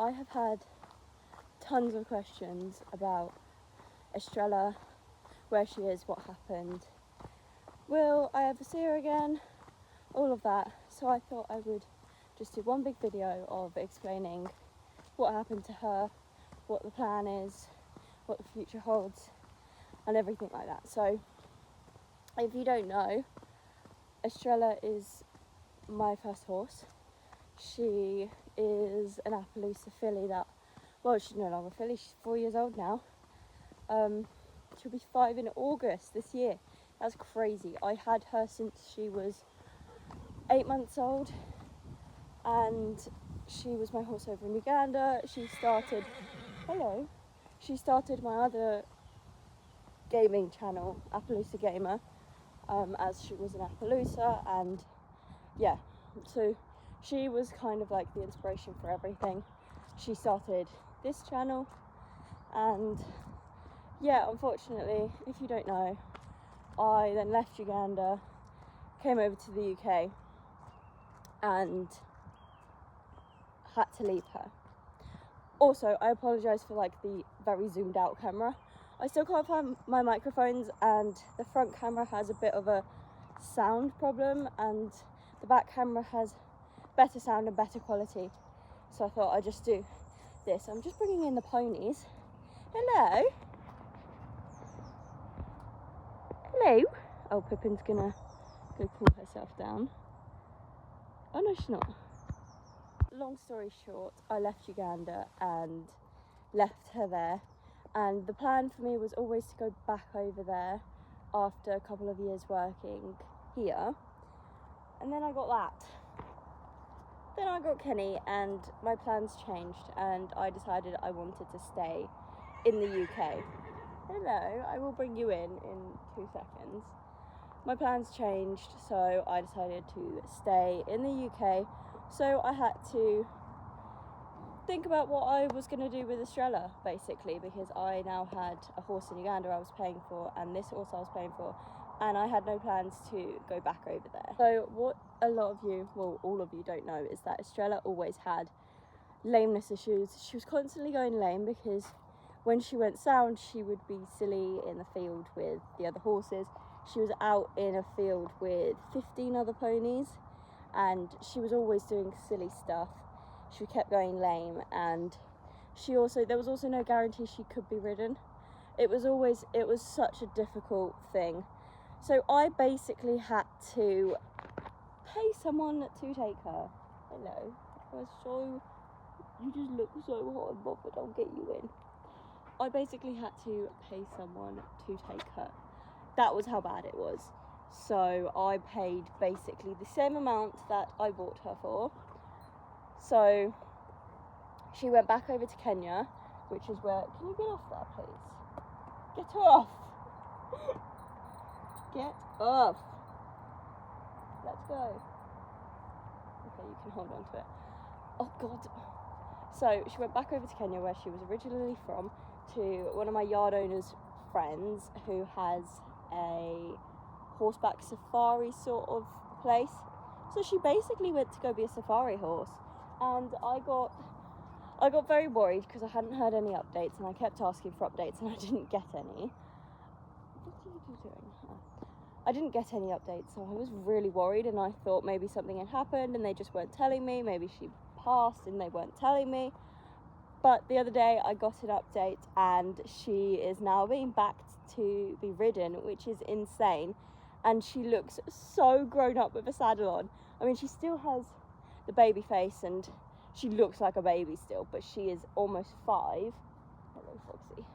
I have had tons of questions about Estrella, where she is, what happened, will I ever see her again, all of that. So I thought I would just do one big video of explaining what happened to her, what the plan is, what the future holds, and everything like that. So if you don't know, Estrella is my first horse. She is an Appaloosa filly that, well, she's no longer a filly, she's 4 years old now. She'll be 5 in August this year. That's crazy. I had her since she was 8 months old, and she was my horse over in Uganda. She started my other gaming channel, Appaloosa Gamer, as she was an Appaloosa, and yeah, so she was kind of like the inspiration for everything. She started this channel, and yeah, unfortunately, if you don't know, I then left Uganda, came over to the UK, and had to leave her. Also, I apologise for like the very zoomed out camera. I still can't find my microphones, and the front camera has a bit of a sound problem, and the back camera has better sound and better quality. So I thought I'd just do this. I'm just bringing in the ponies. Hello. Hello. Oh, Pippin's gonna go cool herself down. Oh no, she's not. Long story short, I left Uganda and left her there, and the plan for me was always to go back over there after a couple of years working here, and then I got that. Then I got Kenny, and my plans changed, and I decided I wanted to stay in the UK. Hello, I will bring you in 2 seconds. My plans changed, so I decided to stay in the UK. So I had to think about what I was going to do with Estrella, basically, because I now had a horse in Uganda I was paying for, and this horse I was paying for, and I had no plans to go back over there. So what a lot of you, well, all of you don't know, is that Estrella always had lameness issues. She was constantly going lame because when she went sound, she would be silly in the field with the other horses. She was out in a field with 15 other ponies, and she was always doing silly stuff. She kept going lame, and there was also no guarantee she could be ridden. It was such a difficult thing. So I basically had to pay someone to take her. Hello. You just look so hot and bothered, I'll get you in. I basically had to pay someone to take her. That was how bad it was. So I paid basically the same amount that I bought her for. So she went back over to Kenya, which is where... Can you get off there, please? Get off! Get off! Let's go. Okay, you can hold on to it. Oh, God. So she went back over to Kenya, where she was originally from, to one of my yard owner's friends who has a horseback safari sort of place. So she basically went to go be a safari horse, and I got very worried because I hadn't heard any updates, and I kept asking for updates and I didn't get any. What are you doing? I didn't get any updates, so I was really worried, and I thought maybe something had happened and they just weren't telling me. Maybe she passed and they weren't telling me. But the other day I got an update, and she is now being backed to be ridden, which is insane. And she looks so grown up with a saddle on. I mean, she still has the baby face and she looks like a baby still, but she is almost 5. Hello, Foxy.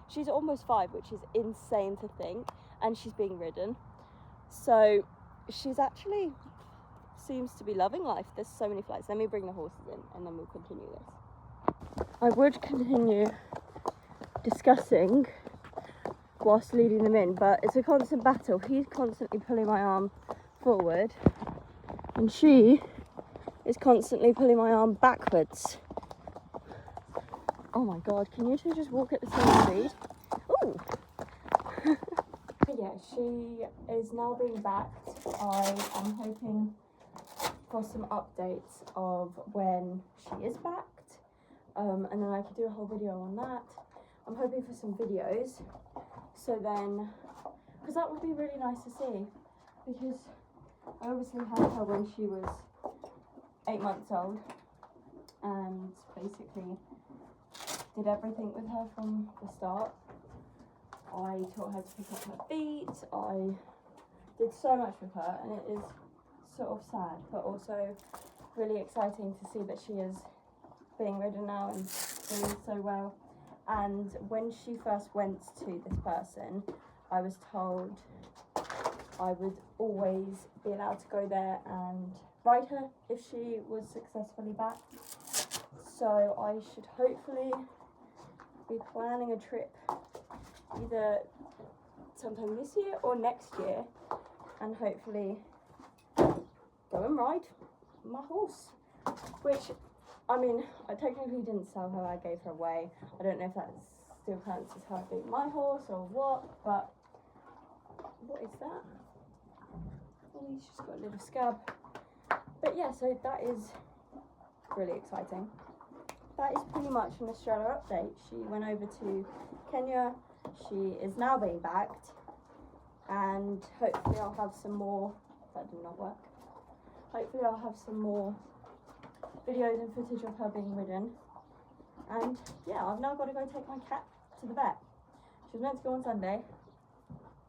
She's almost 5, which is insane to think, and she's being ridden. So she's actually seems to be loving life. There's so many flights. Let me bring the horses in and then we'll continue this. I would continue discussing whilst leading them in, but it's a constant battle. He's constantly pulling my arm forward, and she is constantly pulling my arm backwards. Oh my God, can you two just walk at the same speed? Ooh! Yeah, she is now being backed. I am hoping for some updates of when she is backed. and then I could do a whole video on that. I'm hoping for some videos, so then, because that would be really nice to see, because I obviously had her when she was 8 months old, and basically did everything with her from the start. I taught her to pick up her feet, I did so much with her, and it is sort of sad, but also really exciting to see that she is being ridden now and doing so well. And when she first went to this person, I was told I would always be allowed to go there and ride her if she was successfully back. So I should hopefully be planning a trip either sometime this year or next year, and hopefully go and ride my horse, which, I mean, I technically didn't sell her, I gave her away. I don't know if that still counts as her being my horse or what, but what is that? Oh, he's just got a little scab. But yeah, so that is really exciting. That is pretty much an Estrella update. She went over to Kenya, she is now being backed, and hopefully I'll have some more, that did not work. Hopefully I'll have some more videos and footage of her being ridden. And yeah, I've now got to go take my cat to the vet. She was meant to go on Sunday.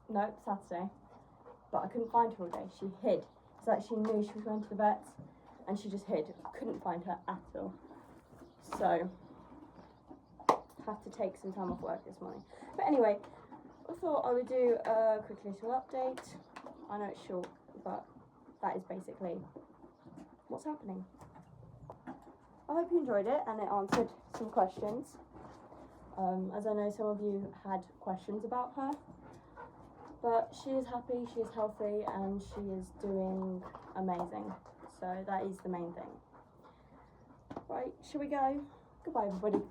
No, Saturday. But I couldn't find her all day. She hid. It's like she knew she was going to the vet's and she just hid. Couldn't find her at all. So, have to take some time off work this morning. But anyway, I thought I would do a quick little update. I know it's short, but that is basically what's happening. I hope you enjoyed it and it answered some questions. As I know some of you had questions about her. But she is happy, she is healthy, and she is doing amazing. So that is the main thing. Right, shall we go? Goodbye, everybody.